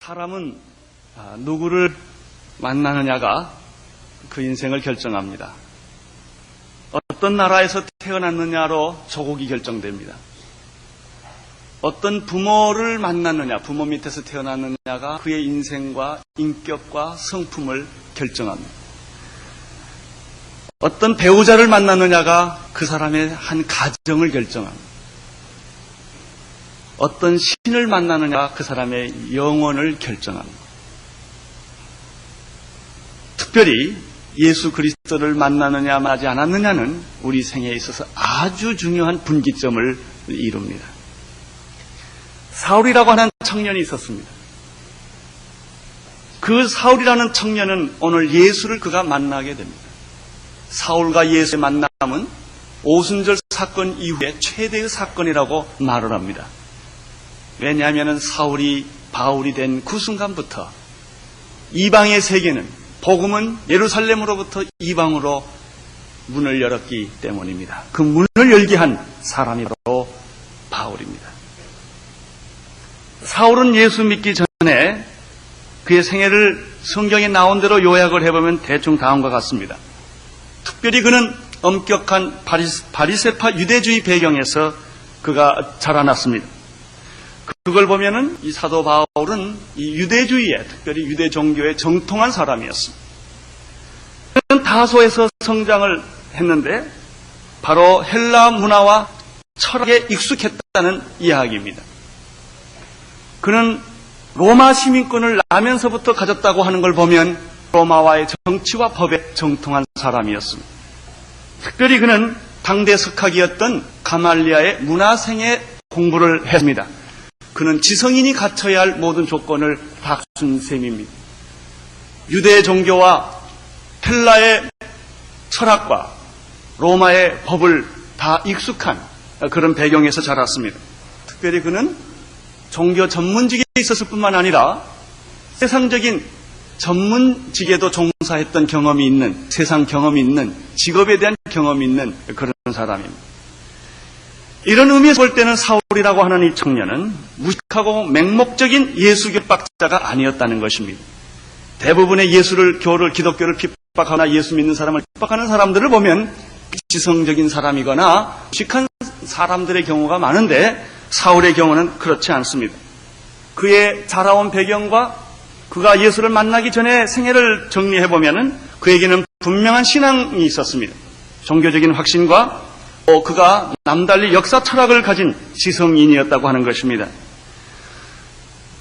사람은 누구를 만나느냐가 그 인생을 결정합니다. 어떤 나라에서 태어났느냐로 조국이 결정됩니다. 어떤 부모를 만났느냐, 부모 밑에서 태어났느냐가 그의 인생과 인격과 성품을 결정합니다. 어떤 배우자를 만났느냐가 그 사람의 한 가정을 결정합니다. 어떤 신을 만나느냐가 그 사람의 영혼을 결정합니다. 특별히 예수 그리스도를 만나느냐 만나지 않았느냐는 우리 생애에 있어서 아주 중요한 분기점을 이룹니다. 사울이라고 하는 청년이 있었습니다. 그 사울이라는 청년은 오늘 예수를 그가 만나게 됩니다. 사울과 예수의 만남은 오순절 사건 이후에 최대의 사건이라고 말을 합니다. 왜냐하면 사울이 바울이 된 그 순간부터 이방의 세계는, 복음은 예루살렘으로부터 이방으로 문을 열었기 때문입니다. 그 문을 열게 한 사람이 바로 바울입니다. 사울은 예수 믿기 전에 그의 생애를 성경에 나온 대로 요약을 해보면 대충 다음과 같습니다. 특별히 그는 엄격한 바리새파 유대주의 배경에서 그가 자라났습니다. 그걸 보면은 이 사도 바울은 이 유대주의에, 특별히 유대 종교에 정통한 사람이었습니다. 그는 다소에서 성장을 했는데 바로 헬라 문화와 철학에 익숙했다는 이야기입니다. 그는 로마 시민권을 나면서부터 가졌다고 하는 걸 보면 로마와의 정치와 법에 정통한 사람이었습니다. 특별히 그는 당대 석학이었던 가말리아의 문화생애 공부를 했습니다. 그는 지성인이 갖춰야 할 모든 조건을 다 갖춘 셈입니다. 유대 종교와 헬라의 철학과 로마의 법을 다 익숙한 그런 배경에서 자랐습니다. 특별히 그는 종교 전문직에 있었을 뿐만 아니라 세상적인 전문직에도 종사했던 경험이 있는, 세상 경험이 있는, 직업에 대한 경험이 있는 그런 사람입니다. 이런 의미에서 볼 때는 사울이라고 하는 이 청년은 무식하고 맹목적인 예수 핍박자가 아니었다는 것입니다. 대부분의 기독교를 핍박하거나 예수 믿는 사람을 핍박하는 사람들을 보면 지성적인 사람이거나 무식한 사람들의 경우가 많은데 사울의 경우는 그렇지 않습니다. 그의 자라온 배경과 그가 예수를 만나기 전에 생애를 정리해보면 그에게는 분명한 신앙이 있었습니다. 종교적인 확신과 그가 남달리 역사 철학을 가진 지성인이었다고 하는 것입니다.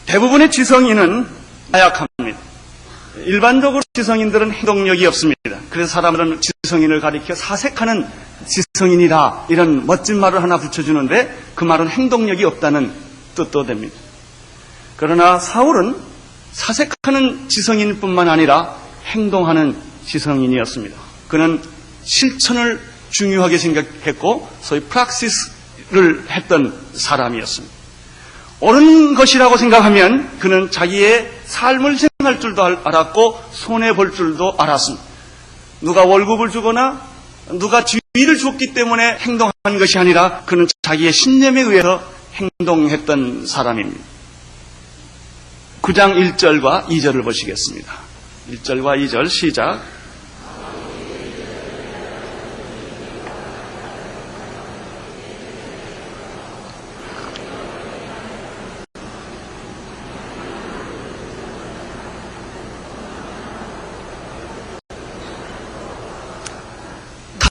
대부분의 지성인은 나약합니다. 일반적으로 지성인들은 행동력이 없습니다. 그래서 사람들은 지성인을 가리켜 사색하는 지성인이다, 이런 멋진 말을 하나 붙여주는데 그 말은 행동력이 없다는 뜻도 됩니다. 그러나 사울은 사색하는 지성인일 뿐만 아니라 행동하는 지성인이었습니다. 그는 실천을 중요하게 생각했고 소위 프락시스를 했던 사람이었습니다. 옳은 것이라고 생각하면 그는 자기의 삶을 생각할 줄도 알았고 손해볼 줄도 알았습니다. 누가 월급을 주거나 누가 지위를 줬기 때문에 행동한 것이 아니라 그는 자기의 신념에 의해서 행동했던 사람입니다. 9장 1절과 2절을 보시겠습니다. 1절과 2절 시작.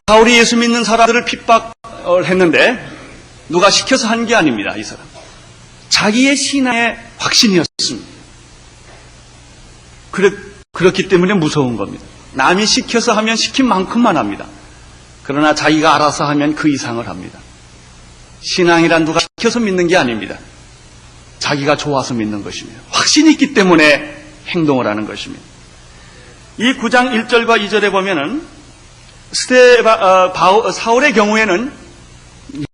사울이 예수 믿는 사람들을 핍박을 했는데 누가 시켜서 한 게 아닙니다. 이 사람 자기의 신앙의 확신이었습니다. 그렇기 때문에 무서운 겁니다. 남이 시켜서 하면 시킨 만큼만 합니다. 그러나 자기가 알아서 하면 그 이상을 합니다. 신앙이란 누가 시켜서 믿는 게 아닙니다. 자기가 좋아서 믿는 것입니다. 확신이 있기 때문에 행동을 하는 것입니다. 이 9장 1절과 2절에 보면은 사울의 경우에는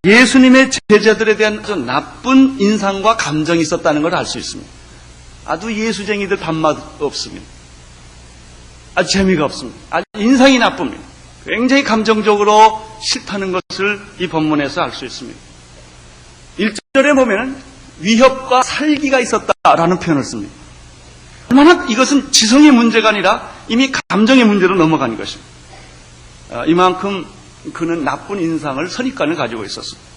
예수님의 제자들에 대한 아주 나쁜 인상과 감정이 있었다는 걸 알 수 있습니다. 아주 예수쟁이들 밥맛 없습니다. 아주 재미가 없습니다. 아주 인상이 나쁩니다. 굉장히 감정적으로 싫다는 것을 이 본문에서 알 수 있습니다. 1절에 보면 위협과 살기가 있었다라는 표현을 씁니다. 얼마나 이것은 지성의 문제가 아니라 이미 감정의 문제로 넘어간 것입니다. 이만큼 그는 나쁜 인상을 선입관을 가지고 있었습니다.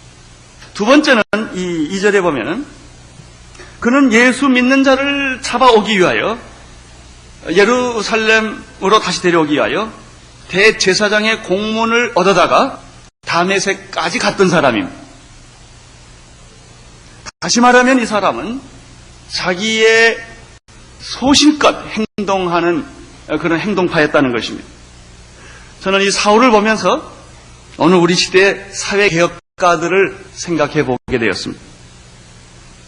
두 번째는 이 2절에 보면은 그는 예수 믿는 자를 잡아오기 위하여 예루살렘으로 다시 데려오기 위하여 대제사장의 공문을 얻어다가 다메섹까지 갔던 사람입니다. 다시 말하면 이 사람은 자기의 소신껏 행동하는 그런 행동파였다는 것입니다. 저는 이 사울을 보면서 오늘 우리 시대의 사회개혁가들을 생각해 보게 되었습니다.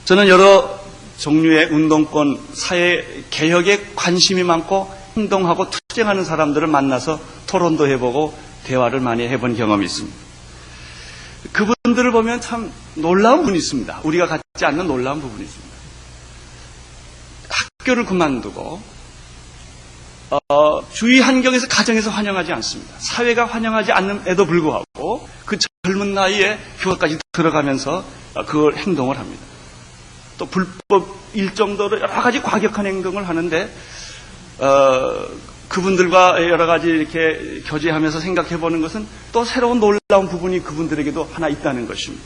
저는 여러 종류의 운동권, 사회개혁에 관심이 많고 행동하고 투쟁하는 사람들을 만나서 토론도 해보고 대화를 많이 해본 경험이 있습니다. 그분들을 보면 참 놀라운 부분이 있습니다. 우리가 갖지 않는 놀라운 부분이 있습니다. 학교를 그만두고 주위 환경에서 가정에서 환영하지 않습니다. 사회가 환영하지 않음에도 불구하고 그 젊은 나이에 휴가까지 들어가면서 그걸 행동을 합니다. 또 불법일 정도로 여러 가지 과격한 행동을 하는데 그분들과 여러 가지 이렇게 교제하면서 생각해 보는 것은 또 새로운 놀라운 부분이 그분들에게도 하나 있다는 것입니다.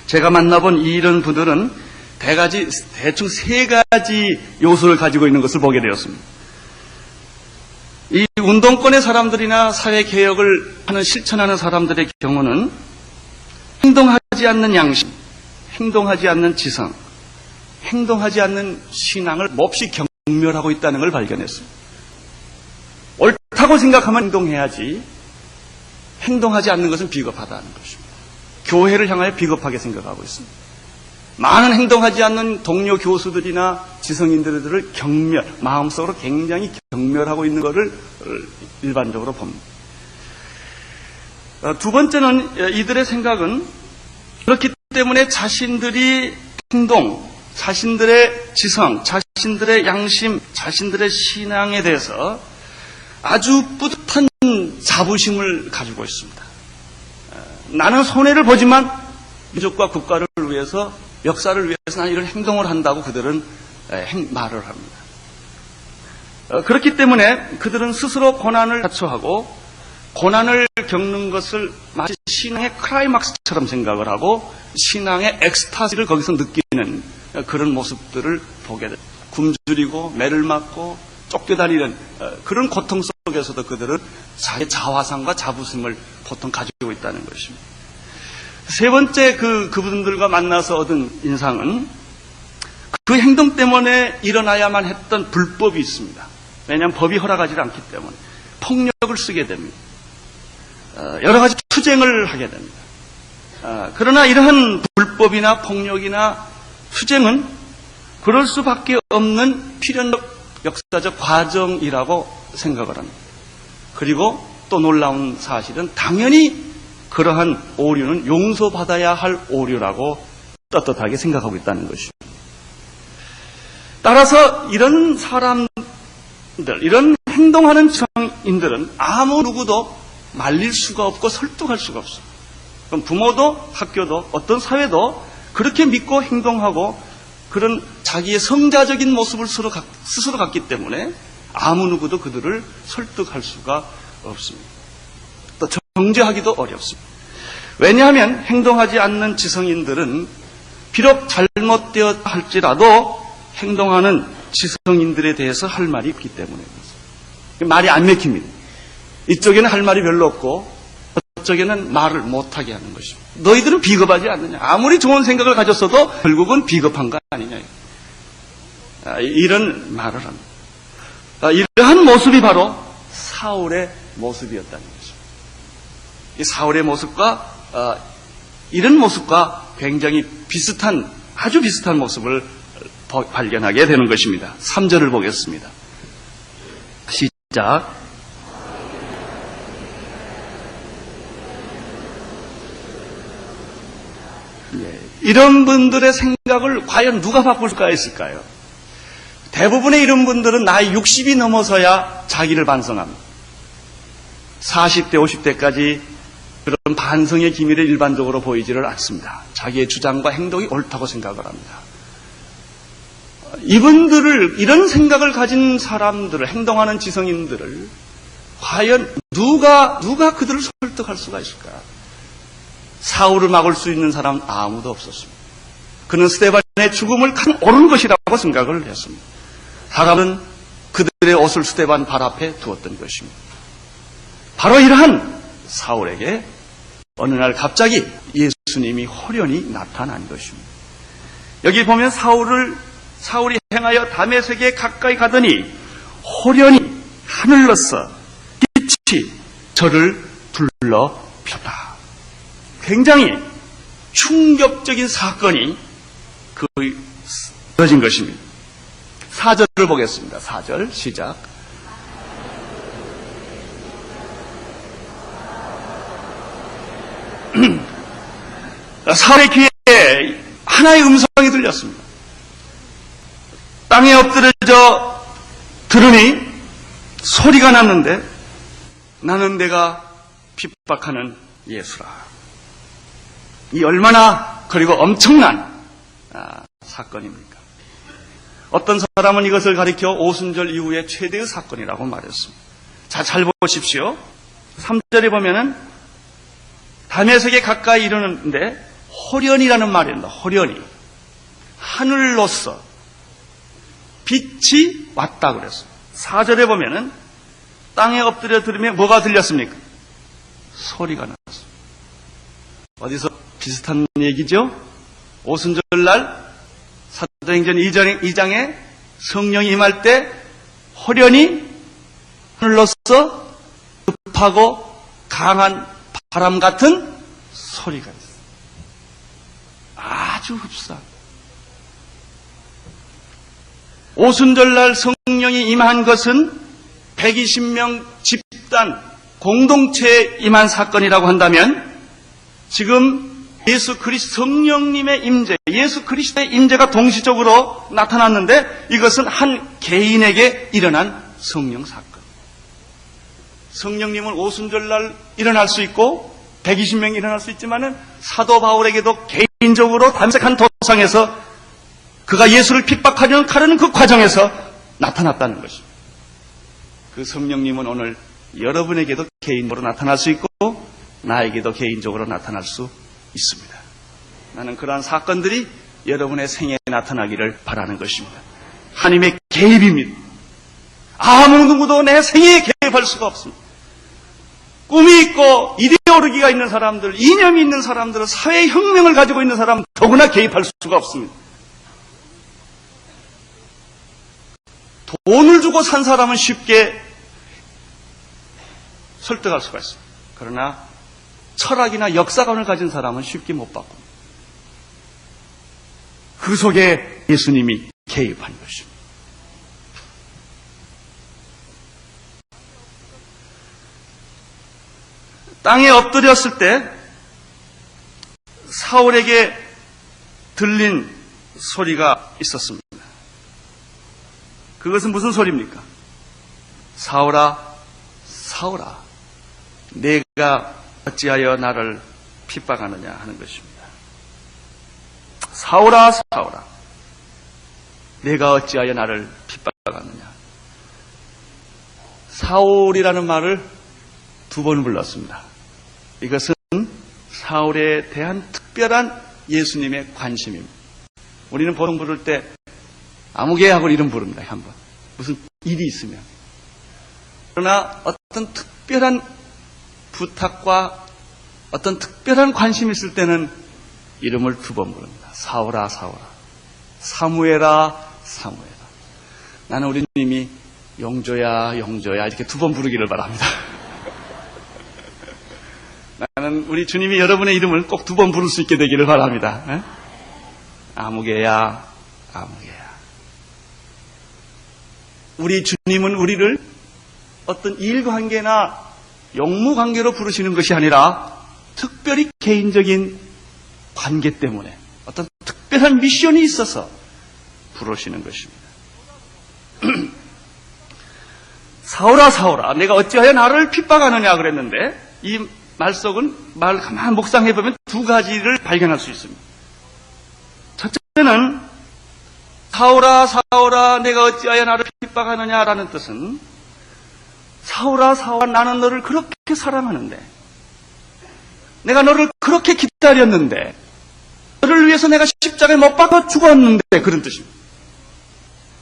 제가 만나본 이런 분들은 대충 세 가지 요소를 가지고 있는 것을 보게 되었습니다. 이 운동권의 사람들이나 사회개혁을 실천하는 사람들의 경우는 행동하지 않는 양심, 행동하지 않는 지성, 행동하지 않는 신앙을 몹시 경멸하고 있다는 걸 발견했습니다. 옳다고 생각하면 행동해야지 행동하지 않는 것은 비겁하다는 것입니다. 교회를 향하여 비겁하게 생각하고 있습니다. 많은 행동하지 않는 동료 교수들이나 지성인들을 마음속으로 굉장히 경멸하고 있는 것을 일반적으로 봅니다. 두 번째는 이들의 생각은 그렇기 때문에 자신들이 행동, 자신들의 지성, 자신들의 양심, 자신들의 신앙에 대해서 아주 뿌듯한 자부심을 가지고 있습니다. 나는 손해를 보지만 민족과 국가를 위해서, 역사를 위해서 나는 이런 행동을 한다고 그들은 말을 합니다. 그렇기 때문에 그들은 스스로 고난을 자초하고 고난을 겪는 것을 마치 신앙의 클라이막스처럼 생각을 하고 신앙의 엑스타시를 거기서 느끼는 그런 모습들을 보게 됩니다. 굶주리고 매를 맞고 쫓겨다니는 그런 고통 속에서도 그들은 자기 자화상과 자부심을 보통 가지고 있다는 것입니다. 세 번째 그분들과 만나서 얻은 인상은 그 행동 때문에 일어나야만 했던 불법이 있습니다. 왜냐하면 법이 허락하지 않기 때문에 폭력을 쓰게 됩니다. 여러 가지 투쟁을 하게 됩니다. 그러나 이러한 불법이나 폭력이나 투쟁은 그럴 수밖에 없는 필연적 역사적 과정이라고 생각을 합니다. 그리고 또 놀라운 사실은 당연히 그러한 오류는 용서받아야 할 오류라고 떳떳하게 생각하고 있다는 것입니다. 따라서 이런 사람들, 이런 행동하는 정인들은 아무 누구도 말릴 수가 없고 설득할 수가 없어요. 그럼 부모도 학교도 어떤 사회도 그렇게 믿고 행동하고 그런 자기의 성자적인 모습을 스스로 갖기 때문에 아무 누구도 그들을 설득할 수가 없습니다. 또 정죄하기도 어렵습니다. 왜냐하면 행동하지 않는 지성인들은 비록 잘못되었다 할지라도 행동하는 지성인들에 대해서 할 말이 없기 때문에 말이 안 맥힙니다. 이쪽에는 할 말이 별로 없고 저쪽에는 말을 못하게 하는 것입니다. 너희들은 비겁하지 않느냐. 아무리 좋은 생각을 가졌어도 결국은 비겁한 거 아니냐. 이런 말을 합니다. 이러한 모습이 바로 사울의 모습이었다는 것입니다. 이 사울의 모습과 이런 모습과 굉장히 아주 비슷한 모습을 발견하게 되는 것입니다. 3절을 보겠습니다. 시작. 이런 분들의 생각을 과연 누가 바꿀 수가 있을까요? 대부분의 이런 분들은 나이 60이 넘어서야 자기를 반성합니다. 40대, 50대까지 그런 반성의 기미를 일반적으로 보이지를 않습니다. 자기의 주장과 행동이 옳다고 생각을 합니다. 이분들을, 이런 생각을 가진 사람들을, 행동하는 지성인들을 과연 누가 그들을 설득할 수가 있을까? 사울을 막을 수 있는 사람은 아무도 없었습니다. 그는 스데반의 죽음을 가장 옳은 것이라고 생각을 했습니다. 사람은 그들의 옷을 스데반 발 앞에 두었던 것입니다. 바로 이러한 사울에게 어느 날 갑자기 예수님이 호련히 나타난 것입니다. 여기 보면 사울이 행하여 다메섹에 가까이 가더니 호련히 하늘로서 빛이 저를 둘러폈다. 굉장히 충격적인 사건이 벌어진 것입니다. 4절을 보겠습니다. 4절 시작. 사울의 귀에 하나의 음성이 들렸습니다. 땅에 엎드려져 들으니 소리가 났는데 나는 내가 핍박하는 예수라. 이 얼마나 그리고 엄청난 사건입니까? 어떤 사람은 이것을 가리켜 오순절 이후의 최대의 사건이라고 말했습니다. 자, 잘 보십시오. 3절에 보면은 다메섹에 가까이 이르는데 호련이라는 말입니다. 호련이. 하늘로서 빛이 왔다 그랬어요. 4절에 보면은 땅에 엎드려 들으면 뭐가 들렸습니까? 소리가 났어요. 어디서 비슷한 얘기죠? 오순절날 사도행전 2장에 성령이 임할 때 호련히 하늘로서 급하고 강한 바람 같은 소리가 있어요. 아주 흡사합니다. 오순절날 성령이 임한 것은 120명 집단 공동체에 임한 사건이라고 한다면 지금 예수 그리스도 성령님의 임재, 예수 그리스도의 임재가 동시적으로 나타났는데 이것은 한 개인에게 일어난 성령 사건. 성령님은 오순절날 일어날 수 있고 120명이 일어날 수 있지만은 사도 바울에게도 개인적으로 담색한 도상에서 그가 예수를 핍박하려는 그 과정에서 나타났다는 것입니다. 그 성령님은 오늘 여러분에게도 개인적으로 나타날 수 있고 나에게도 개인적으로 나타날 수 있습니다. 나는 그러한 사건들이 여러분의 생애에 나타나기를 바라는 것입니다. 하나님의 개입입니다. 아무 누구도 내 생애에 개입할 수가 없습니다. 꿈이 있고 이데올로기가 있는 사람들, 이념이 있는 사람들은 사회혁명을 가지고 있는 사람은 더구나 개입할 수가 없습니다. 돈을 주고 산 사람은 쉽게 설득할 수가 있습니다. 그러나 철학이나 역사관을 가진 사람은 쉽게 못 바꿉니다. 그 속에 예수님이 개입한 것입니다. 땅에 엎드렸을 때 사울에게 들린 소리가 있었습니다. 그것은 무슨 소리입니까? 사울아, 사울아, 내가 어찌하여 나를 핍박하느냐 하는 것입니다. 사울아, 사울아, 내가 어찌하여 나를 핍박하느냐. 사울이라는 말을 2번 불렀습니다. 이것은 사울에 대한 특별한 예수님의 관심입니다. 우리는 보통 부를 때 아무개하고 이름 부릅니다. 한번 무슨 일이 있으면. 그러나 어떤 특별한 부탁과 어떤 특별한 관심이 있을 때는 이름을 2번 부릅니다. 사울아, 사울아, 사무엘아, 사무엘아. 나는 우리 주님이 영조야, 영조야 이렇게 2번 부르기를 바랍니다. 나는 우리 주님이 여러분의 이름을 꼭 2번 부를 수 있게 되기를 바랍니다. 에? 아무개야, 아무개야. 우리 주님은 우리를 어떤 일관계나 용무관계로 부르시는 것이 아니라 특별히 개인적인 관계 때문에 어떤 특별한 미션이 있어서 부르시는 것입니다. 사울아, 사울아, 내가 어찌하여 나를 핍박하느냐 그랬는데 이 말 속은 말 가만 묵상해보면 2가지를 발견할 수 있습니다. 첫째는 사울아 사울아 내가 어찌하여 나를 핍박하느냐라는 뜻은 사울아 사울아 나는 너를 그렇게 사랑하는데 내가 너를 그렇게 기다렸는데 너를 위해서 내가 십자가에 못 박아 죽었는데 그런 뜻입니다.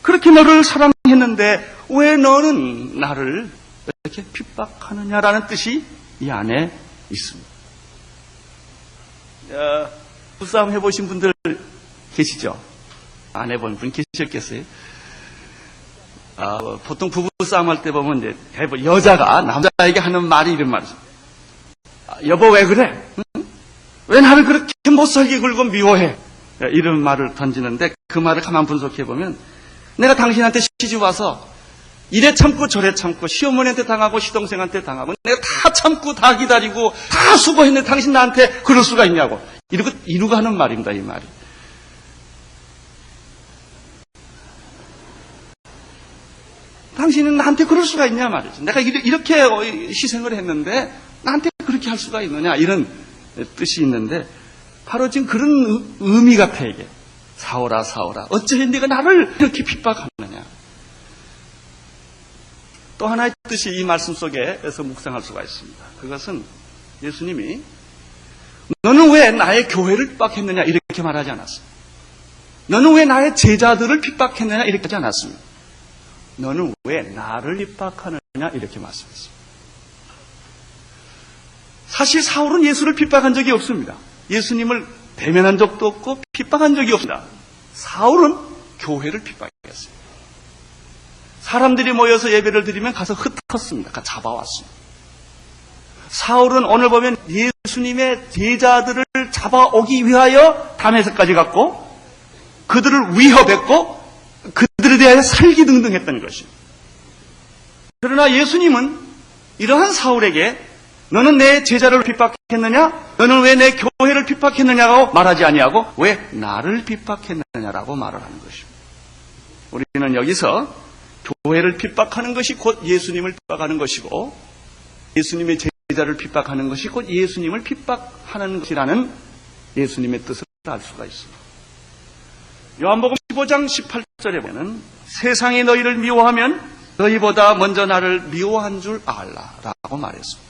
그렇게 너를 사랑했는데 왜 너는 나를 이렇게 핍박하느냐라는 뜻이 이 안에 있습니다. 부싸움 해보신 분들 계시죠? 안 해본 분 계셨겠어요? 보통 부부싸움 할 때 보면 이제 대부분 여자가 남자에게 하는 말이 이런 말이죠. 여보 왜 그래? 응? 왜 나를 그렇게 못살게 굴고 미워해? 이런 말을 던지는데 그 말을 가만 분석해보면 내가 당신한테 시집 와서 이래 참고 저래 참고 시어머니한테 당하고 시동생한테 당하고 내가 다 참고 다 기다리고 다 수고했는데 당신 나한테 그럴 수가 있냐고 이루고 하는 말입니다. 이 말이. 당신은 나한테 그럴 수가 있냐 말이죠. 내가 이렇게 희생을 했는데 나한테 그렇게 할 수가 있느냐 이런 뜻이 있는데 바로 지금 그런 의미 같아 이게. 사오라 사오라 어째 네가 나를 이렇게 핍박하느냐. 또 하나의 뜻이 이 말씀 속에서 묵상할 수가 있습니다. 그것은 예수님이 너는 왜 나의 교회를 핍박했느냐 이렇게 말하지 않았어요. 너는 왜 나의 제자들을 핍박했느냐 이렇게 하지 않았습니다. 너는 왜 나를 핍박하느냐 이렇게 말씀했습니다. 사실 사울은 예수를 핍박한 적이 없습니다. 예수님을 대면한 적도 없고 핍박한 적이 없습니다. 사울은 교회를 핍박했어요. 사람들이 모여서 예배를 드리면 가서 흩었습니다. 잡아왔습니다. 사울은 오늘 보면 예수님의 제자들을 잡아오기 위하여 담에색까지 갔고 그들을 위협했고 그들에 대하여 살기등등했던 것입니다. 그러나 예수님은 이러한 사울에게 너는 내 제자를 핍박했느냐? 너는 왜 내 교회를 핍박했느냐고 말하지 아니하고 왜 나를 핍박했느냐라고 말을 하는 것입니다. 우리는 여기서 교회를 핍박하는 것이 곧 예수님을 핍박하는 것이고 예수님의 제자를 핍박하는 것이 곧 예수님을 핍박하는 것이라는 예수님의 뜻을 알 수가 있습니다. 요한복음 15장 18절에 보면 세상이 너희를 미워하면 너희보다 먼저 나를 미워한 줄 알라라고 말했습니다.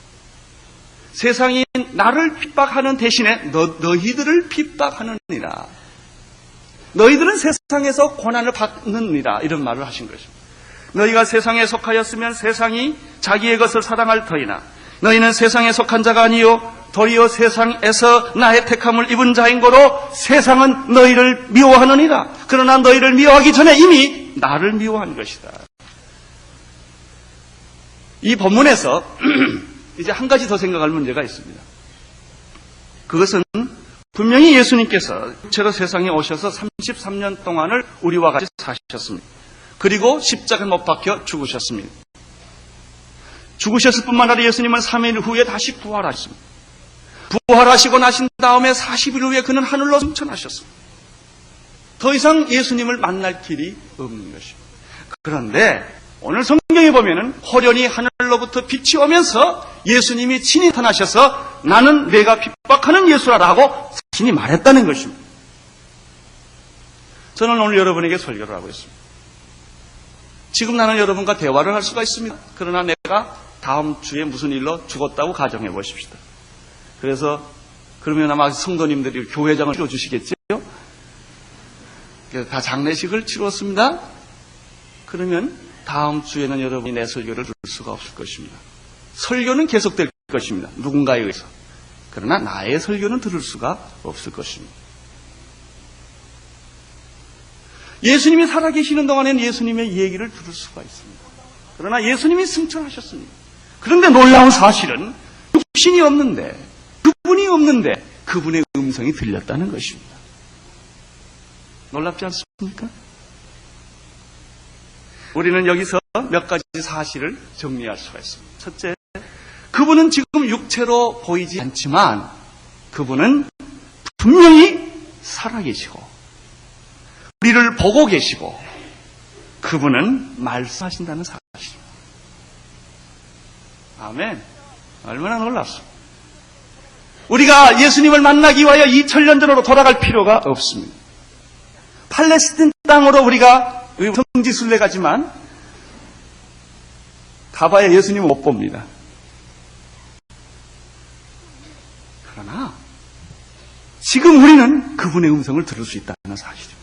세상이 나를 핍박하는 대신에 너희들을 핍박하느니라. 너희들은 세상에서 고난을 받느니라 이런 말을 하신 것입니다. 너희가 세상에 속하였으면 세상이 자기의 것을 사랑할 터이나 너희는 세상에 속한 자가 아니요 도리어 세상에서 나의 택함을 입은 자인 거로 세상은 너희를 미워하느니라. 그러나 너희를 미워하기 전에 이미 나를 미워한 것이다. 이 본문에서 이제 한 가지 더 생각할 문제가 있습니다. 그것은 분명히 예수님께서 육체로 세상에 오셔서 33년 동안을 우리와 같이 사셨습니다. 그리고 십자가에 못 박혀 죽으셨습니다. 죽으셨을 뿐만 아니라 예수님은 3일 후에 다시 부활하셨습니다. 부활하시고 나신 다음에 40일 후에 그는 하늘로 승천하셨습니다. 더 이상 예수님을 만날 길이 없는 것입니다. 그런데 오늘 성경에 보면은 호련히 하늘로부터 빛이 오면서 예수님이 친히 나타나셔서 나는 내가 핍박하는 예수라라고 친히 말했다는 것입니다. 저는 오늘 여러분에게 설교를 하고 있습니다. 지금 나는 여러분과 대화를 할 수가 있습니다. 그러나 내가 다음 주에 무슨 일로 죽었다고 가정해 보십시다. 그래서 그러면 아마 성도님들이 교회장을 치러주시겠죠? 다 장례식을 치렀습니다. 그러면 다음 주에는 여러분이 내 설교를 들을 수가 없을 것입니다. 설교는 계속될 것입니다. 누군가에 의해서. 그러나 나의 설교는 들을 수가 없을 것입니다. 예수님이 살아계시는 동안에는 예수님의 얘기를 들을 수가 있습니다. 그러나 예수님이 승천하셨습니다. 그런데 놀라운 사실은 육신이 없는데 그분이 없는데 그분의 음성이 들렸다는 것입니다. 놀랍지 않습니까? 우리는 여기서 몇 가지 사실을 정리할 수가 있습니다. 첫째, 그분은 지금 육체로 보이지 않지만 그분은 분명히 살아계시고 우리를 보고 계시고 그분은 말씀하신다는 사실입니다. 아멘. 얼마나 놀랍습니까? 우리가 예수님을 만나기 위하여 2000년 전으로 돌아갈 필요가 없습니다. 팔레스틴 신당으로 우리가 성지순례 가지만 가봐야 예수님은 못 봅니다. 그러나 지금 우리는 그분의 음성을 들을 수 있다는 사실입니다.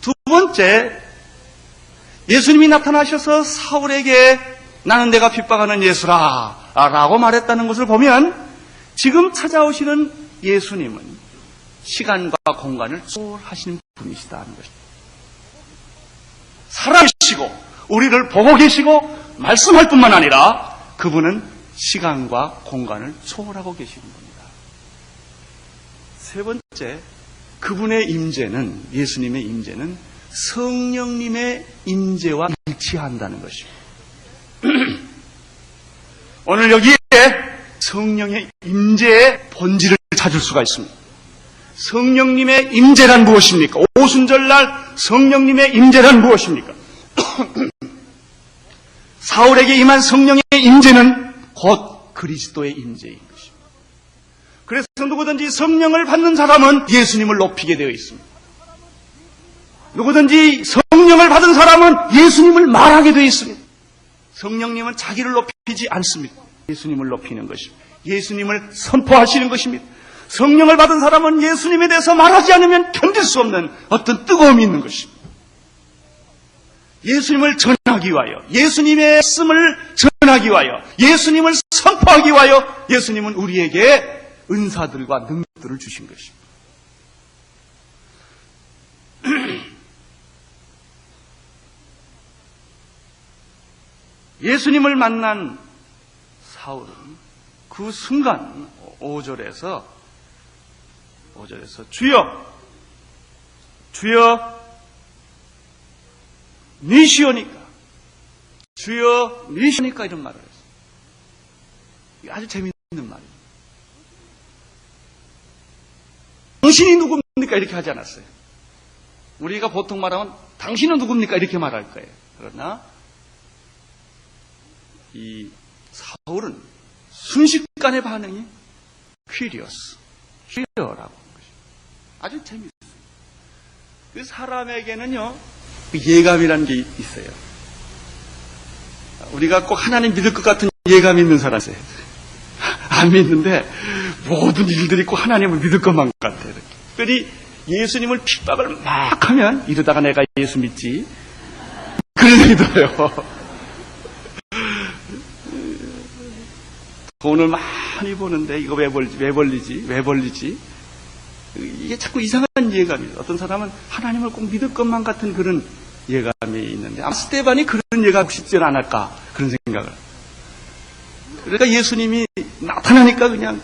두 번째, 예수님이 나타나셔서 사울에게 나는 내가 핍박하는 예수라 라고 말했다는 것을 보면 지금 찾아오시는 예수님은 시간과 공간을 초월하시는 분이시다는 것입니다. 살아계시고 우리를 보고 계시고 말씀할 뿐만 아니라 그분은 시간과 공간을 초월하고 계시는 분입니다. 세 번째, 그분의 임재는, 예수님의 임재는 성령님의 임재와 일치한다는 것입니다. 오늘 여기에 성령의 임재의 본질을 찾을 수가 있습니다. 성령님의 임재란 무엇입니까? 오순절날 성령님의 임재란 무엇입니까? 사울에게 임한 성령의 임재는 곧 그리스도의 임재인 것입니다. 그래서 누구든지 성령을 받는 사람은 예수님을 높이게 되어 있습니다. 누구든지 성령을 받은 사람은 예수님을 말하게 되어 있습니다. 성령님은 자기를 높이지 않습니다. 예수님을 높이는 것입니다. 예수님을 선포하시는 것입니다. 성령을 받은 사람은 예수님에 대해서 말하지 않으면 견딜 수 없는 어떤 뜨거움이 있는 것입니다. 예수님을 전하기 위하여, 예수님의 말씀을 전하기 위하여, 예수님을 선포하기 위하여 예수님은 우리에게 은사들과 능력들을 주신 것입니다. 예수님을 만난 사울은 그 순간 5절에서 주여 니시오니까, 주여 니시오니까 이런 말을 했어요. 이게 아주 재미있는 말이에요. 당신이 누굽니까 이렇게 하지 않았어요. 우리가 보통 말하면 당신은 누굽니까 이렇게 말할 거예요. 그러나 이 사울은 순식간의 반응이 퀴리어스, 퀴리어라고 하는 것이죠. 아주 재미있어요. 그 사람에게는요, 예감이라는 게 있어요. 우리가 꼭 하나님 믿을 것 같은 예감이 있는 사람이 있어요. 안 믿는데 모든 일들이 꼭 하나님을 믿을 것만 같아요. 특별히 예수님을 핍박을 막 하면 이러다가 내가 예수 믿지 그런 생각이 들어요. 돈을 많이 버는데 이거 왜 벌리지? 이게 자꾸 이상한 예감이에요. 어떤 사람은 하나님을 꼭 믿을 것만 같은 그런 예감이 있는데 아마 스데반이 그런 예감 쉽지 않을까 그런 생각을. 그러니까 예수님이 나타나니까 그냥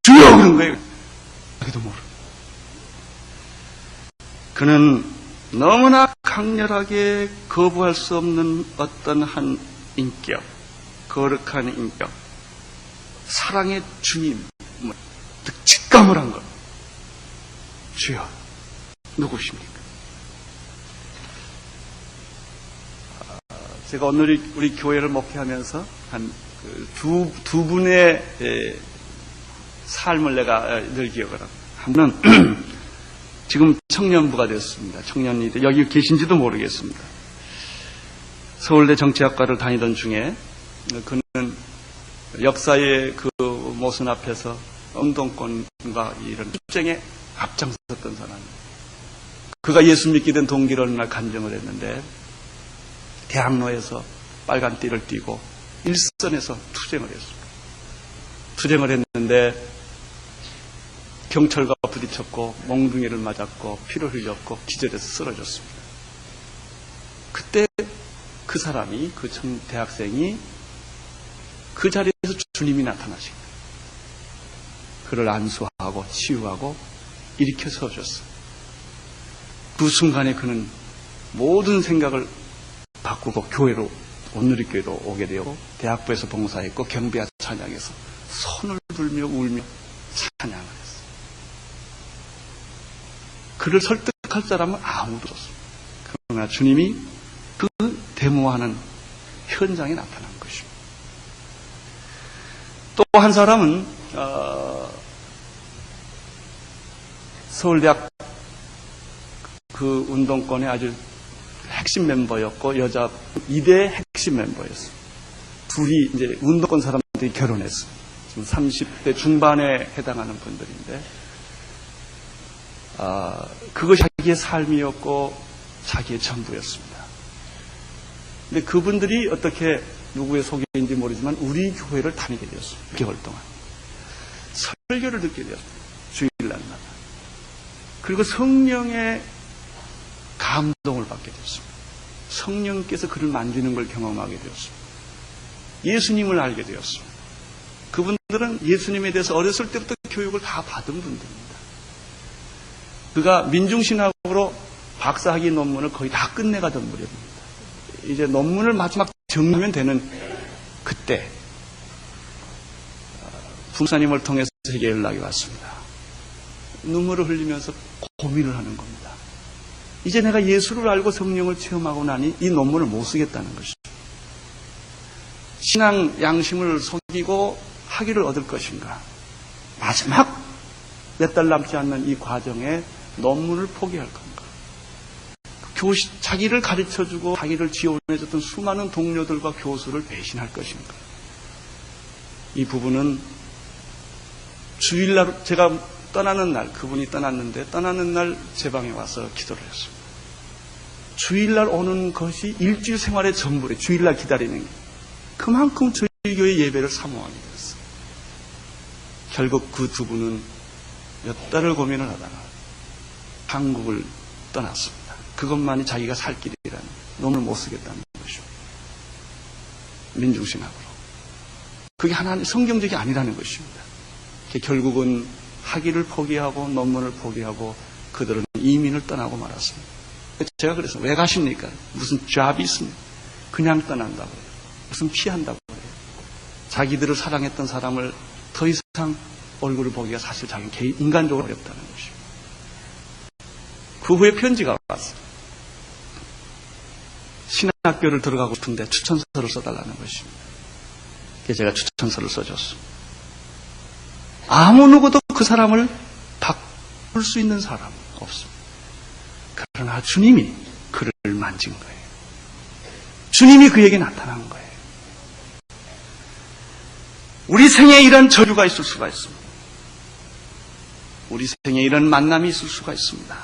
주여 그런 거예요. 자기도 모르고. 그는 너무나 강렬하게 거부할 수 없는 어떤 한 인격, 거룩한 인격, 사랑의 주님, 직감을 한 것. 주여, 누구십니까? 제가 오늘 우리 교회를 목회하면서 한 두 분의 삶을 내가 늘 기억을 합니다. 한 분은 지금 청년부가 됐습니다. 청년이 여기 계신지도 모르겠습니다. 서울대 정치학과를 다니던 중에 그는 역사의 그 모순 앞에서 운동권과 이런 투쟁에 앞장섰던 사람입니다. 그가 예수 믿게 된 동기를 어느 날 간증을 했는데 대학로에서 빨간 띠를 띠고 일선에서 투쟁을 했습니다. 투쟁을 했는데 경찰과 부딪혔고 몽둥이를 맞았고 피를 흘렸고 기절해서 쓰러졌습니다. 그때 그 사람이, 그 대학생이 그 자리에서 주님이 나타나신 거예요. 그를 안수하고 치유하고 일으켜 세워줬어요. 그 순간에 그는 모든 생각을 바꾸고 교회로, 온누리교회로 오게 되고 대학부에서 봉사했고 경비와 찬양해서 손을 들며 울며 찬양을 했어요. 그를 설득할 사람은 아무도 없었습니다. 그러나 주님이 그 데모하는 현장에 나타난 것입니다. 또 한 사람은 서울대학 그 운동권의 아주 핵심 멤버였고 여자 2대 핵심 멤버였어요. 둘이 이제 운동권 사람들이 결혼했어요. 지금 30대 중반에 해당하는 분들인데 그것이 자기의 삶이었고 자기의 전부였습니다. 근데 그분들이 어떻게 누구의 소개인지 모르지만 우리 교회를 다니게 되었습니다. 6개월 동안 설교를 듣게 되었습니다. 주일날마다. 그리고 성령의 감동을 받게 되었습니다. 성령께서 그를 만지는 걸 경험하게 되었습니다. 예수님을 알게 되었습니다. 그분들은 예수님에 대해서 어렸을 때부터 교육을 다 받은 분들입니다. 그가 민중신학으로 박사학위 논문을 거의 다 끝내가던 무렵입니다. 이제 논문을 마지막 정리하면 되는 그때 부사님을 통해서 제게 연락이 왔습니다. 눈물을 흘리면서 고민을 하는 겁니다. 이제 내가 예수를 알고 성령을 체험하고 나니 이 논문을 못 쓰겠다는 것이죠. 신앙 양심을 속이고 학위를 얻을 것인가. 마지막 몇 달 남지 않는 이 과정에 논문을 포기할 건가. 자기를 가르쳐주고 자기를 지원해줬던 수많은 동료들과 교수를 배신할 것인가. 이 부분은 주일날 제가 떠나는 날, 그분이 떠났는데 떠나는 날 제 방에 와서 기도를 했습니다. 주일날 오는 것이 일주일 생활의 전부래. 주일날 기다리는 게. 그만큼 저희 교회 예배를 사모하게 됐어요. 결국 그 두 분은 몇 달을 고민을 하다가 한국을 떠났습니다. 그것만이 자기가 살 길이라는, 논문을 못 쓰겠다는 것이죠. 민중신학으로. 그게 하나님 성경적이 아니라는 것입니다. 결국은 학위를 포기하고 논문을 포기하고 그들은 이민을 떠나고 말았습니다. 제가 그래서 왜 가십니까? 무슨 잡이 있습니까? 그냥 떠난다고 해요. 무슨 피한다고 해요. 자기들을 사랑했던 사람을 더 이상 얼굴을 보기가 사실 자기 인간적으로 어렵다는 것입니다. 그 후에 편지가 왔어요. 신학교를 들어가고 싶은데 추천서를 써달라는 것입니다. 그래서 제가 추천서를 써줬습니다. 아무 누구도 그 사람을 바꿀 수 있는 사람은 없습니다. 그러나 주님이 그를 만진 거예요. 주님이 그에게 나타난 거예요. 우리 생에 이런 저주가 있을 수가 있습니다. 우리 생에 이런 만남이 있을 수가 있습니다.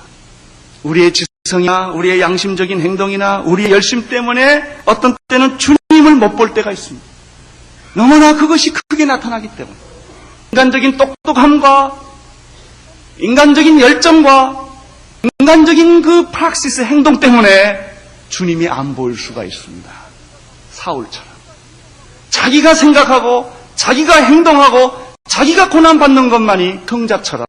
우리의 지성이나 우리의 양심적인 행동이나 우리의 열심 때문에 어떤 때는 주님을 못 볼 때가 있습니다. 너무나 그것이 크게 나타나기 때문에 인간적인 똑똑함과 인간적인 열정과 인간적인 그 프락시스 행동 때문에 주님이 안 보일 수가 있습니다. 사울처럼 자기가 생각하고 자기가 행동하고 자기가 고난받는 것만이 성자처럼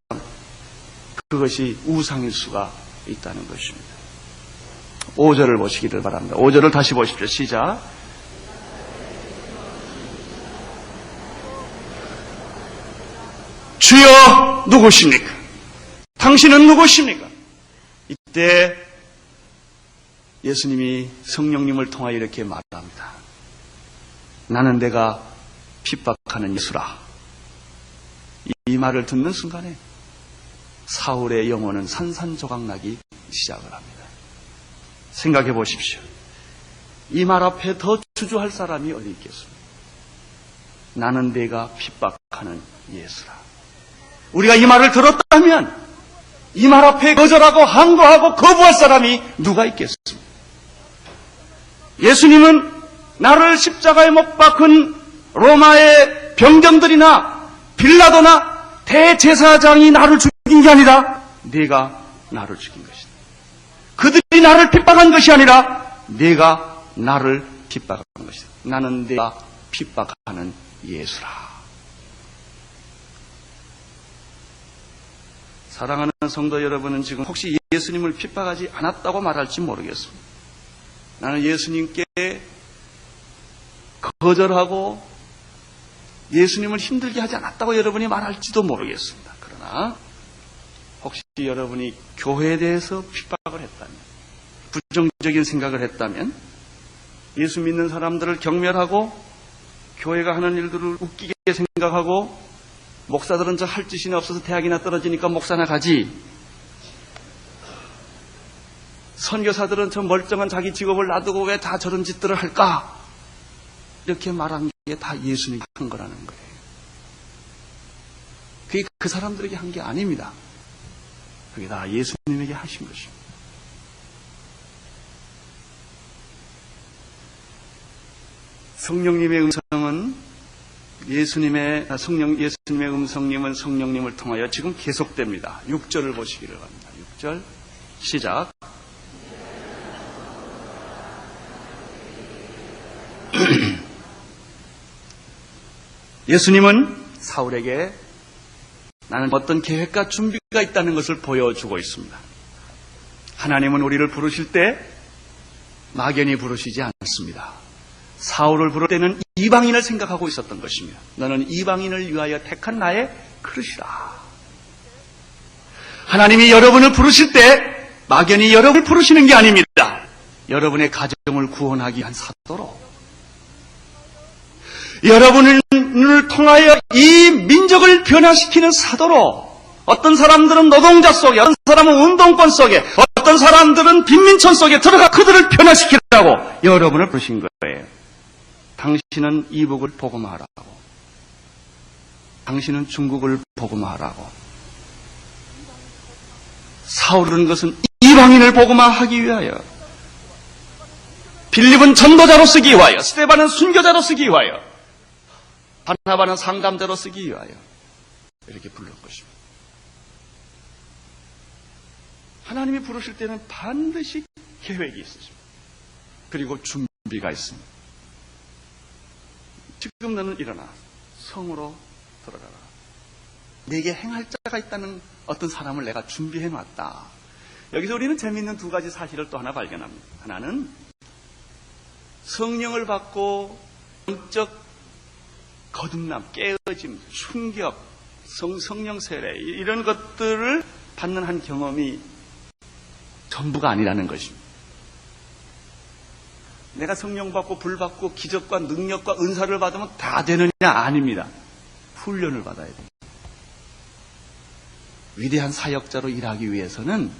그것이 우상일 수가 있다는 것입니다. 5절을 보시기를 바랍니다. 5절을 다시 보십시오. 시작. 주여 누구십니까? 당신은 누구십니까? 이때 예수님이 성령님을 통하여 이렇게 말합니다. 나는 내가 핍박하는 예수라. 이 말을 듣는 순간에 사울의 영혼은 산산조각나기 시작을 합니다. 생각해 보십시오. 이 말 앞에 더 주저할 사람이 어디 있겠습니까? 나는 내가 핍박하는 예수라. 우리가 이 말을 들었다면 이 말 앞에 거절하고 항거하고 거부할 사람이 누가 있겠습니까? 예수님은 나를 십자가에 못 박은 로마의 병정들이나 빌라도나 대제사장이 나를 죽인 게 아니라 네가 나를 죽인 것이다. 그들이 나를 핍박한 것이 아니라 네가 나를 핍박한 것이다. 나는 내가 핍박하는 예수라. 사랑하는 성도 여러분은 지금 혹시 예수님을 핍박하지 않았다고 말할지 모르겠습니다. 나는 예수님께 거절하고 예수님을 힘들게 하지 않았다고 여러분이 말할지도 모르겠습니다. 그러나 혹시 여러분이 교회에 대해서 핍박을 했다면, 부정적인 생각을 했다면, 예수 믿는 사람들을 경멸하고 교회가 하는 일들을 웃기게 생각하고 목사들은 저 할 짓이나 없어서 대학이나 떨어지니까 목사나 가지. 선교사들은 저 멀쩡한 자기 직업을 놔두고 왜 다 저런 짓들을 할까? 이렇게 말한 게 다 예수님이 한 거라는 거예요. 그게 그 사람들에게 한 게 아닙니다. 그게 다 예수님에게 하신 것입니다. 성령님의 음성은 예수님의 음성님은 성령님을 통하여 지금 계속됩니다. 6절을 보시기를 바랍니다. 6절 시작. 예수님은 사울에게 나는 어떤 계획과 준비가 있다는 것을 보여주고 있습니다. 하나님은 우리를 부르실 때 막연히 부르시지 않습니다. 사울을 부를 때는 이방인을 생각하고 있었던 것입니다. 너는 이방인을 위하여 택한 나의 그릇이라. 하나님이 여러분을 부르실 때 막연히 여러분을 부르시는 게 아닙니다. 여러분의 가정을 구원하기 위한 사도로, 여러분을 통하여 이 민족을 변화시키는 사도로, 어떤 사람들은 노동자 속에, 어떤 사람은 운동권 속에, 어떤 사람들은 빈민촌 속에 들어가 그들을 변화시키라고 여러분을 부르신 거예요. 당신은 이북을 복음하라고, 당신은 중국을 복음하라고. 사울은 것은 이방인을 복음화하기 위하여, 빌립은 전도자로 쓰기 위하여, 스데반은 순교자로 쓰기 위하여, 바나바는 상담자로 쓰기 위하여 이렇게 부른 것입니다. 하나님이 부르실 때는 반드시 계획이 있으십니다. 그리고 준비가 있습니다. 지금 너는 일어나 성으로 들어가라. 내게 행할 자가 있다는 어떤 사람을 내가 준비해 놨다. 여기서 우리는 재미있는 두 가지 사실을 또 하나 발견합니다. 하나는 성령을 받고 영적 거듭남, 깨어짐, 충격, 성령 세례 이런 것들을 받는 한 경험이 전부가 아니라는 것입니다. 내가 성령 받고 불 받고 기적과 능력과 은사를 받으면 다 되느냐? 아닙니다. 훈련을 받아야 됩니다. 위대한 사역자로 일하기 위해서는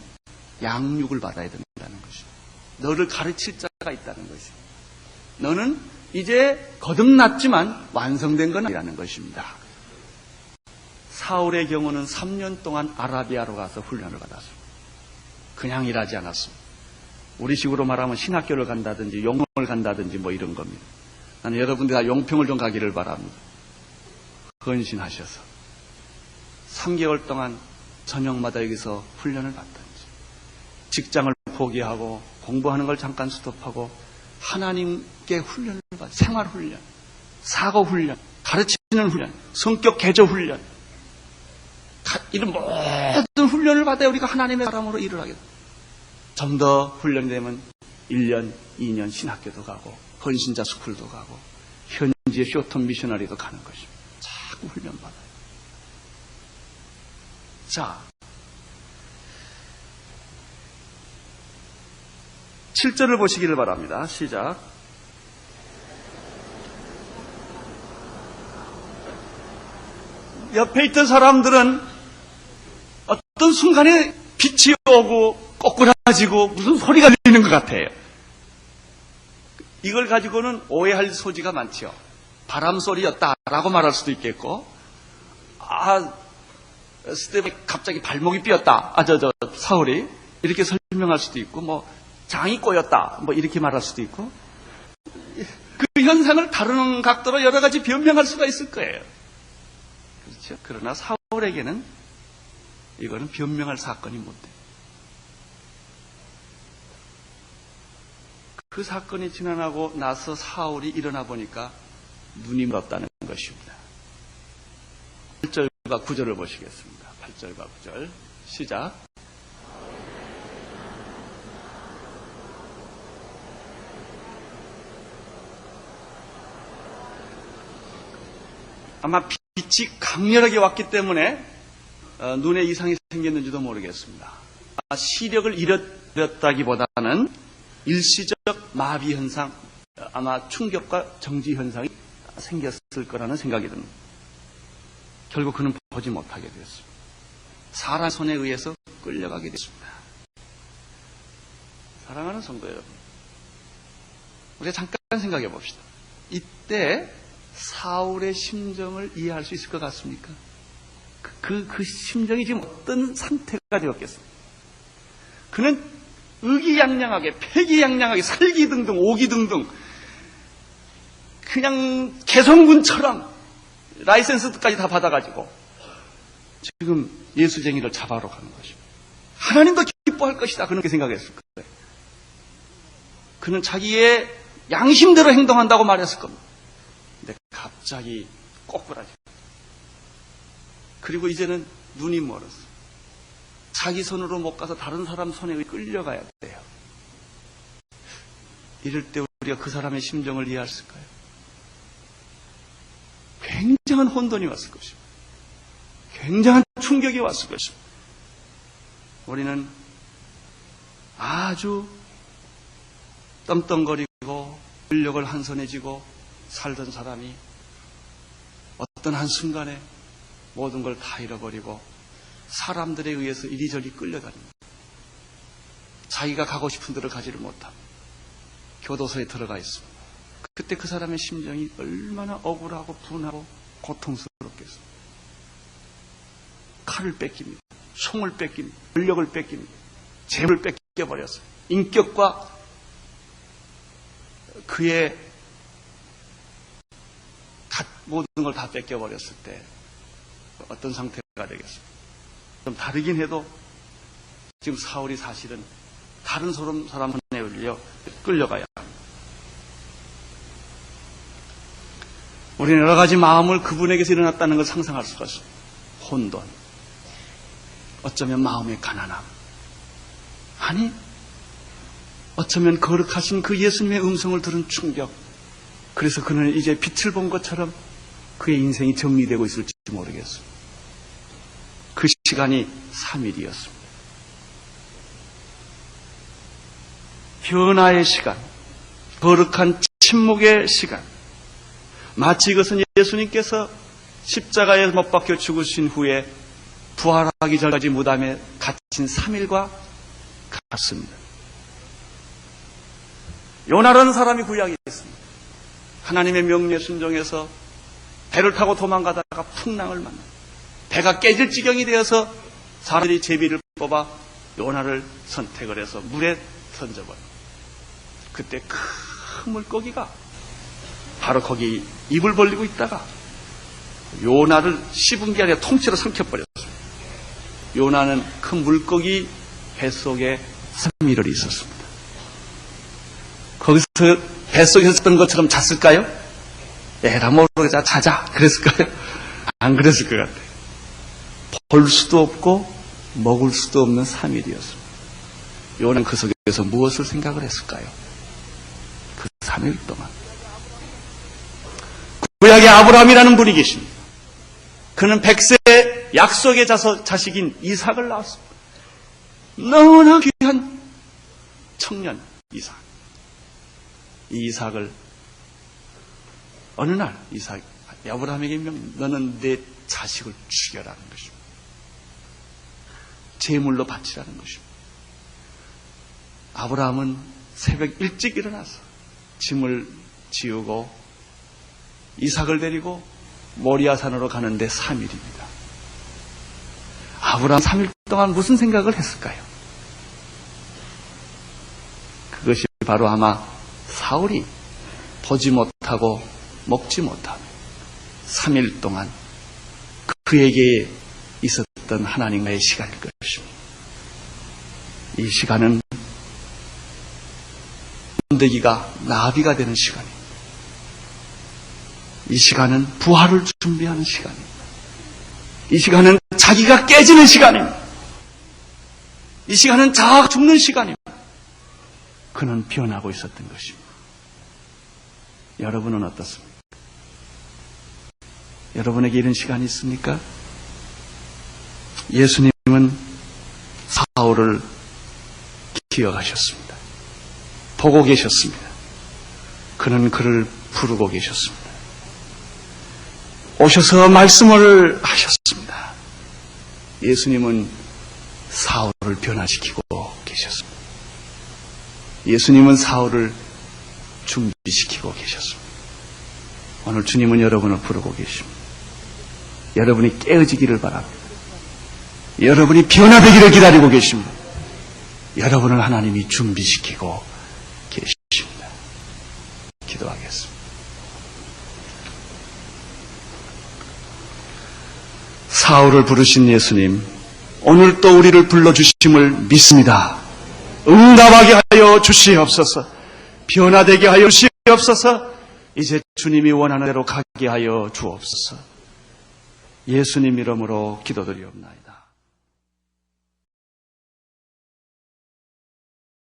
양육을 받아야 된다는 것입니다. 너를 가르칠 자가 있다는 것입니다. 너는 이제 거듭났지만 완성된 건 아니라는 것입니다. 사울의 경우는 3년 동안 아라비아로 가서 훈련을 받았습니다. 그냥 일하지 않았습니다. 우리 식으로 말하면 신학교를 간다든지 용평을 간다든지 뭐 이런 겁니다. 나는 여러분들 다 용평을 좀 가기를 바랍니다. 헌신하셔서 3개월 동안 저녁마다 여기서 훈련을 받든지, 직장을 포기하고 공부하는 걸 잠깐 스톱하고 하나님께 훈련을 받아, 생활훈련, 사고훈련, 가르치는 훈련, 성격 개조 훈련, 이런 모든 훈련을 받아야 우리가 하나님의 사람으로 일을 하게 됩니다. 좀 더 훈련되면 1년, 2년 신학교도 가고 헌신자 스쿨도 가고 현지의 쇼텀 미셔너리도 가는 것입니다. 자꾸 훈련받아요. 자, 7절을 보시기를 바랍니다. 시작. 옆에 있던 사람들은 어떤 순간에 빛이 오고 꼬꾸라지고 무슨 소리가 들리는 것 같아요. 이걸 가지고는 오해할 소지가 많죠. 바람소리였다라고 말할 수도 있겠고, 스테반이 갑자기 발목이 삐었다. 사울이 이렇게 설명할 수도 있고, 뭐 장이 꼬였다. 뭐 이렇게 말할 수도 있고, 그 현상을 다루는 각도로 여러 가지 변명할 수가 있을 거예요. 그렇죠? 그러나 사울에게는 이거는 변명할 사건이 못 돼요. 그 사건이 지나고 나서 사울이 일어나 보니까 눈이 멀었다는 것입니다. 8절과 9절을 보시겠습니다. 8절과 9절 시작. 아마 빛이 강렬하게 왔기 때문에 눈에 이상이 생겼는지도 모르겠습니다. 시력을 잃었다기보다는 일시적 마비 현상, 아마 충격과 정지 현상이 생겼을 거라는 생각이 듭니다. 결국 그는 보지 못하게 되었습니다. 사람 손에 의해서 끌려가게 됐습니다. 사랑하는 성도 여러분, 우리가 잠깐 생각해 봅시다. 이때 사울의 심정을 이해할 수 있을 것 같습니까? 그 심정이 지금 어떤 상태가 되었겠습니까? 그는 의기양양하게, 패기양양하게, 살기등등, 오기등등, 그냥 개성군처럼 라이센스까지 다 받아가지고 지금 예수쟁이를 잡아러 가는 것입니다. 하나님도 기뻐할 것이다. 그렇게 생각했을 거예요. 그는 자기의 양심대로 행동한다고 말했을 겁니다. 근데 갑자기 꼬꾸라져. 그리고 이제는 눈이 멀었어. 자기 손으로 못 가서 다른 사람 손에 끌려가야 돼요. 이럴 때 우리가 그 사람의 심정을 이해할 수 있을까요? 굉장한 혼돈이 왔을 것입니다. 굉장한 충격이 왔을 것입니다. 우리는 아주 떵떵거리고 권력을 한 손에 쥐고 살던 사람이 어떤 한순간에 모든 걸 다 잃어버리고 사람들에 의해서 이리저리 끌려다닙니다. 자기가 가고 싶은 데를 가지를 못합니다. 교도소에 들어가 있습니다. 그때 그 사람의 심정이 얼마나 억울하고 분하고 고통스럽겠습니까? 칼을 뺏깁니다. 총을 뺏깁니다. 권력을 뺏깁니다. 재물을 뺏겨버렸어요. 인격과 그의 모든 걸 다 뺏겨버렸을 때 어떤 상태가 되겠습니까? 좀 다르긴 해도 지금 사울이 사실은 다른 사람 손에 끌려가야 합니다. 우리는 여러 가지 마음을 그분에게서 일어났다는 걸 상상할 수가 있습니다. 혼돈, 어쩌면 마음의 가난함, 아니 어쩌면 거룩하신 그 예수님의 음성을 들은 충격, 그래서 그는 이제 빛을 본 것처럼 그의 인생이 정리되고 있을지 모르겠습니다. 그 시간이 3일이었습니다. 변화의 시간, 거룩한 침묵의 시간, 마치 이것은 예수님께서 십자가에 못 박혀 죽으신 후에 부활하기 전까지 무덤에 갇힌 3일과 같습니다. 요나라는 사람이 구약에 있습니다. 하나님의 명령에 순종해서 배를 타고 도망가다가 풍랑을 만납니다. 배가 깨질 지경이 되어서 사람들이 제비를 뽑아 요나를 선택을 해서 물에 던져버립니다. 그때 큰 물고기가 바로 거기 입을 벌리고 있다가 요나를 씹은 게 아니라 통째로 삼켜버렸어요. 요나는 큰 물고기 뱃속에 3일을 있었습니다. 거기서 뱃속에 있었던 것처럼 잤을까요? 에라 모르겠다 자자 그랬을까요? 안 그랬을 것 같아요. 볼 수도 없고 먹을 수도 없는 3일이었습니다. 요나는 그 속에서 무엇을 생각을 했을까요? 그 3일 동안 구약의 아브라함이라는 분이 계십니다. 그는 100세 약속의 자식인 이삭을 낳았습니다. 너무나 귀한 청년 이삭. 이 이삭을 어느 날 아브라함에게 너는 내 자식을 죽여라는 것입니다. 제물로 바치라는 것입니다. 아브라함은 새벽 일찍 일어나서 짐을 지우고 이삭을 데리고 모리아산으로 가는데 3일입니다. 아브라함 3일 동안 무슨 생각을 했을까요? 그것이 바로 아마 사울이 보지 못하고 먹지 못하고 3일 동안 그에게 있었던 하나님과의 시간일 것입니다. 이 시간은 번데기가 나비가 되는 시간입니다. 이 시간은 부활을 준비하는 시간입니다. 이 시간은 자기가 깨지는 시간입니다. 이 시간은 자아 죽는 시간입니다. 그는 변하고 있었던 것입니다. 여러분은 어떻습니까? 여러분에게 이런 시간이 있습니까? 예수님은 사울을 기억하셨습니다. 보고 계셨습니다. 그는 그를 부르고 계셨습니다. 오셔서 말씀을 하셨습니다. 예수님은 사울을 변화시키고 계셨습니다. 예수님은 사울을 준비시키고 계셨습니다. 오늘 주님은 여러분을 부르고 계십니다. 여러분이 깨어지기를 바랍니다. 여러분이 변화되기를 기다리고 계십니다. 여러분을 하나님이 준비시키고 계십니다. 기도하겠습니다. 사울을 부르신 예수님, 오늘 또 우리를 불러주심을 믿습니다. 응답하게 하여 주시옵소서. 변화되게 하여 주시옵소서. 이제 주님이 원하는 대로 가게 하여 주옵소서. 예수님 이름으로 기도드리옵나이다.